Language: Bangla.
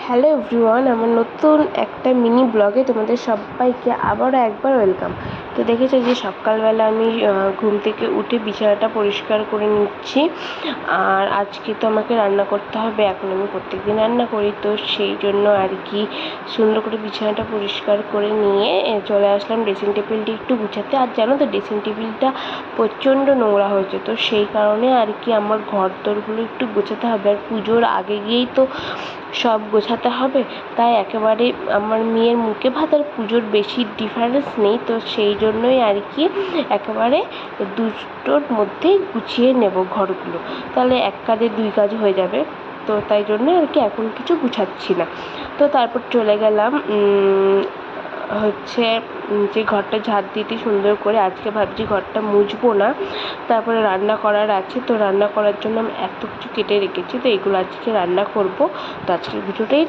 হ্যালো এভরিওয়ান, আমার নতুন একটা মিনি ব্লগে তোমাদের সবাইকে আবারও একবার ওয়েলকাম। তো দেখেছো যে সকালবেলা আমি ঘুম থেকে উঠে বিছানাটা পরিষ্কার করে নিচ্ছি। আর আজকে তো আমাকে রান্না করতে হবে, এখন আমি প্রত্যেকদিন রান্না করি, তো সেই জন্য আর কি সুন্দর করে বিছানাটা পরিষ্কার করে নিয়ে চলে আসলাম ড্রেসিং টেবিলটি একটু গুছাতে। আর জানো তো ড্রেসিং টেবিলটা প্রচণ্ড নোংরা হয়েছে, তো সেই কারণে আর কি আমার ঘর দোরগুলো একটু গোছাতে হবে। আর পুজোর আগে গিয়েই তো সব গোছাতে হবে, তাই একেবারে আমার মেয়ের মুখে ভাত আর পুজোর বেশি ডিফারেন্স নেই, তো সেই জন্যই আর কি একেবারে দুটোর মধ্যেই গুছিয়ে নেব ঘরগুলো, তাহলে এক কাজে দুই কাজ হয়ে যাবে। তো তাই জন্য আর কি এখন কিছু গুছাচ্ছি না। তো তারপর চলে গেলাম যে ঘরটা ঝাড় দিতে সুন্দর করে। আজকে ভাবছি ঘরটা মুছবো না, তারপরে রান্না করার আছে, তো রান্না করার জন্য আমি এত কিছু কেটে রেখেছি, তো এগুলো আজকে রান্না করব। তো আজকের ভিডিওটাই